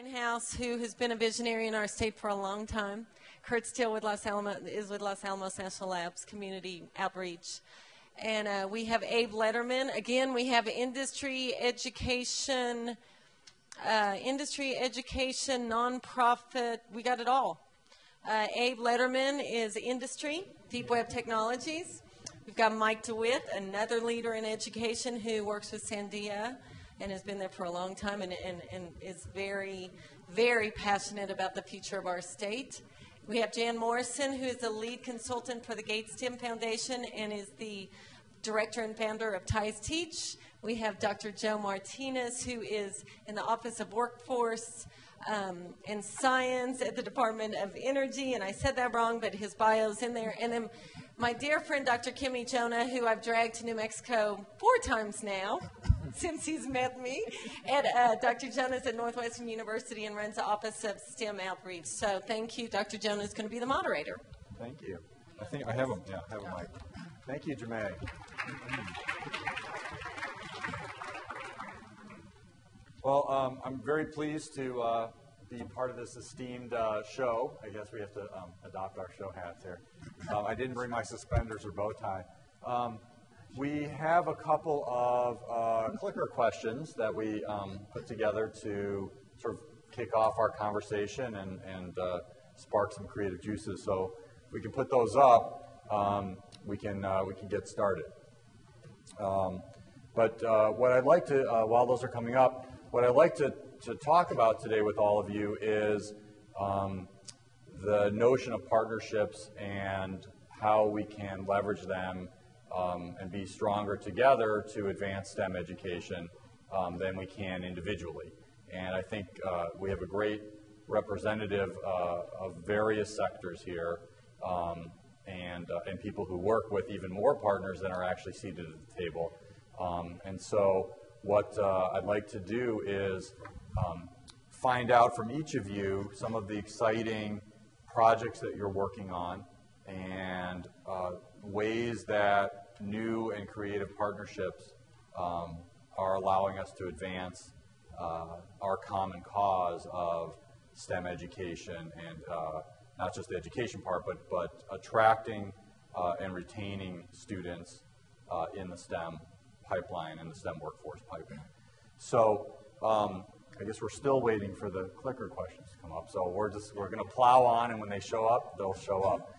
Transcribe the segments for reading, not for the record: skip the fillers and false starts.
Steinhaus, who has been a visionary in our state for a long time. Kurt Steele with Los Alamos, is with Los Alamos National Labs Community Outreach. And we have Abe Lederman. Again, we have industry education, nonprofit. We got it all. Abe Lederman is industry, deep web technologies. We've got Mike Dewitte, another leader in education who works with Sandia and has been there for a long time and is very, very passionate about the future of our state. We have Jan Morrison, who is the lead consultant for the Gates STEM Foundation and is the director and founder of Ties Teach. We have Dr. Joe Martinez, who is in the Office of Workforce and Science at the Department of Energy, and I said that wrong, but his bio's in there. And then my dear friend, Dr. Kemi Jona, who I've dragged to New Mexico 4 times now since he's met me. And Dr. Jona is at Northwestern University and runs the Office of STEM Outreach. So thank you. Dr. Jona is going to be the moderator. Thank you. I think I have him. Yeah, I have a mic. Thank you, Jermaine. Well, I'm very pleased to be part of this esteemed show. I guess we have to adopt our show hats here. I didn't bring my suspenders or bow tie. We have a couple of clicker questions that we put together to sort of kick off our conversation and spark some creative juices. So if we can put those up, we can get started. But what I'd like to, while those are coming up, what I'd like to talk about today with all of you is the notion of partnerships and how we can leverage them and be stronger together to advance STEM education than we can individually. And I think we have a great representative of various sectors here and people who work with even more partners than are actually seated at the table. And so what I'd like to do is find out from each of you some of the exciting projects that you're working on and ways that new and creative partnerships are allowing us to advance our common cause of STEM education and not just the education part, but attracting and retaining students in the STEM pipeline and the STEM workforce pipeline. So I guess we're still waiting for the clicker questions to come up. So we're going to plow on, and when they show up, they'll show up.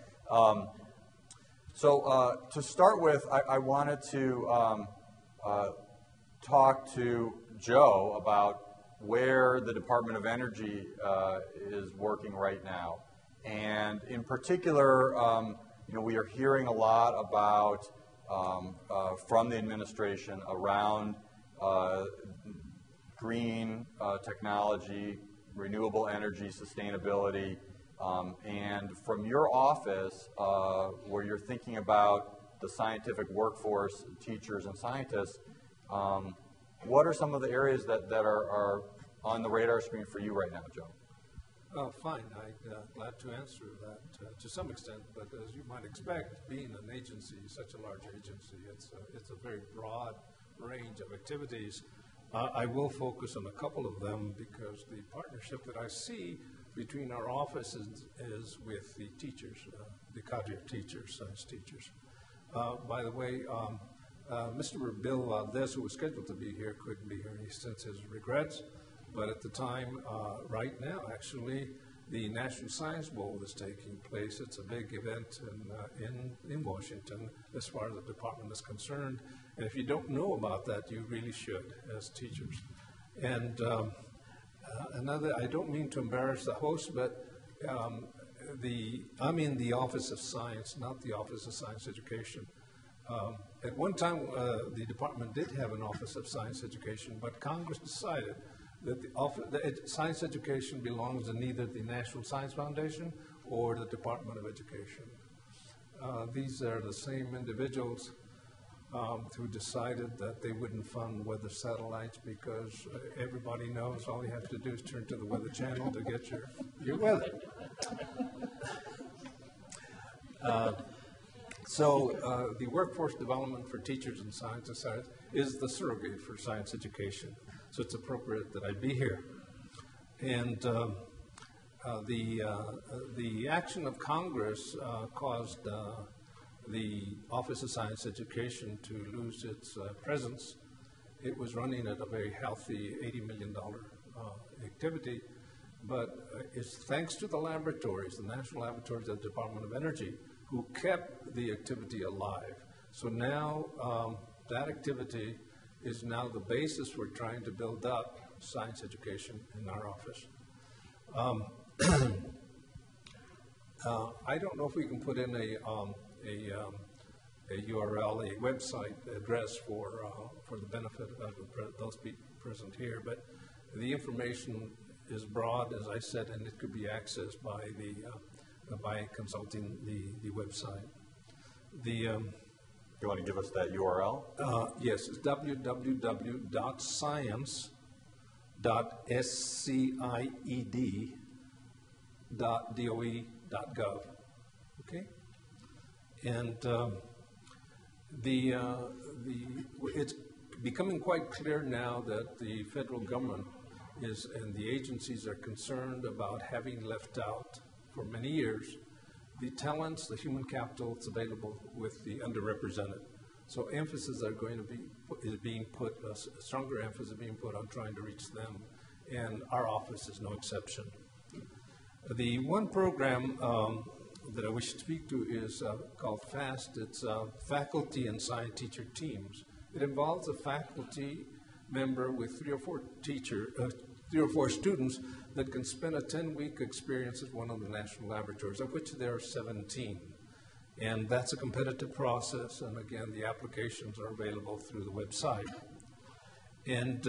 So to start with, I wanted to talk to Joe about where the Department of Energy is working right now. And in particular, we are hearing a lot about from the administration around green technology, renewable energy, sustainability, and from your office, where you're thinking about the scientific workforce, teachers and scientists, what are some of the areas that are on the radar screen for you right now, Joe? Fine. I'm glad to answer that to some extent, but as you might expect, being an agency, such a large agency, it's a very broad range of activities. I will focus on a couple of them because the partnership that I see between our offices is with the teachers, the cadre of teachers, science teachers. By the way, Mr. Bill Valdez, who was scheduled to be here, couldn't be here. He sends his regrets. But at the time, right now, actually, the National Science Bowl is taking place. It's a big event in Washington as far as the department is concerned. And if you don't know about that, you really should as teachers. And another, I don't mean to embarrass the host, but I'm in the Office of Science, not the Office of Science Education. At one time, the department did have an Office of Science Education, but Congress decided that the science education belongs in either the National Science Foundation or the Department of Education. These are the same individuals who decided that they wouldn't fund weather satellites because everybody knows all you have to do is turn to the Weather Channel to get your weather. So the workforce development for teachers and scientists is the surrogate for science education. So it's appropriate that I be here. And the action of Congress caused the Office of Science Education to lose its presence. It was running at a very healthy $80 million activity, but it's thanks to the laboratories, the national laboratories of the Department of Energy, who kept the activity alive. So now that activity is now the basis for trying to build up science education in our office. I don't know if we can put in a URL, a website address for the benefit of those people present here, but the information is broad, as I said, and it could be accessed by consulting the website. You want to give us that URL? Yes, it's www.science.scIED.doe.gov. Okay, and it's becoming quite clear now that the federal government and the agencies are concerned about having left out for many years the talents, the human capital that's available with the underrepresented. So emphasis are going to be a stronger emphasis being put on trying to reach them, and our office is no exception. The one program that I wish to speak to is called FAST. It's Faculty and Science Teacher Teams. It involves a faculty member with three or four students that can spend a 10-week experience at one of the national laboratories, of which there are 17. And that's a competitive process, and again, the applications are available through the website. And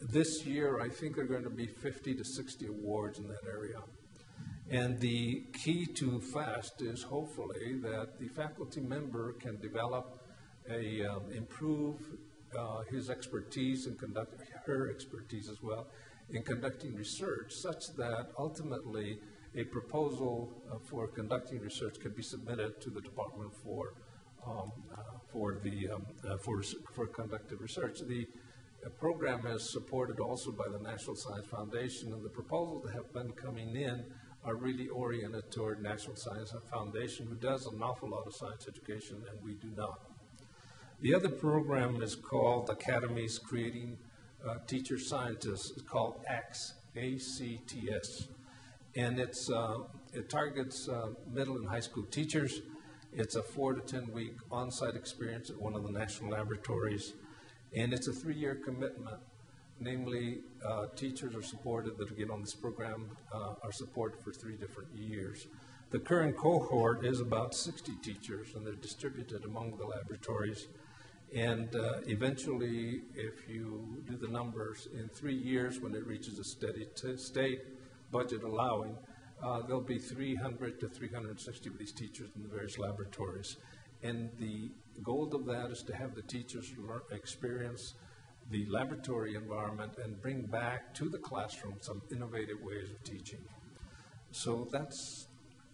this year, I think there are going to be 50 to 60 awards in that area. And the key to FAST is hopefully that the faculty member can develop improve his expertise and her expertise as well in conducting research, such that ultimately a proposal for conducting research can be submitted to the department for conducted research. The program is supported also by the National Science Foundation, and the proposals that have been coming in are really oriented toward National Science Foundation, who does an awful lot of science education, and we do not. The other program is called Academies Creating Teacher Scientists. It's called ACTS, A-C-T-S. And it targets middle and high school teachers. It's a 4 to 10 week on-site experience at one of the national laboratories. And it's a 3-year commitment. Namely, teachers are supported that get on this program are supported for 3 different years. The current cohort is about 60 teachers, and they're distributed among the laboratories. And eventually, if you do the numbers, in 3 years, when it reaches a steady state, budget allowing, there'll be 300 to 360 of these teachers in the various laboratories. And the goal of that is to have the teachers experience the laboratory environment and bring back to the classroom some innovative ways of teaching. So that's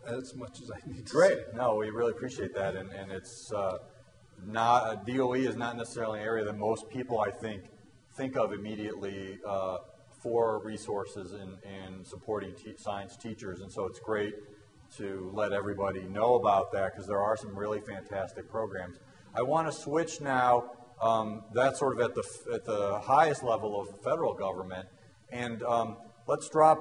as much as I need to say. Great. No, we really appreciate that. And it's not, DOE is not necessarily an area that most people, I think of immediately for resources in supporting science teachers. And so it's great to let everybody know about that, because there are some really fantastic programs. I want to switch now. That's sort of at the highest level of federal government, and let's drop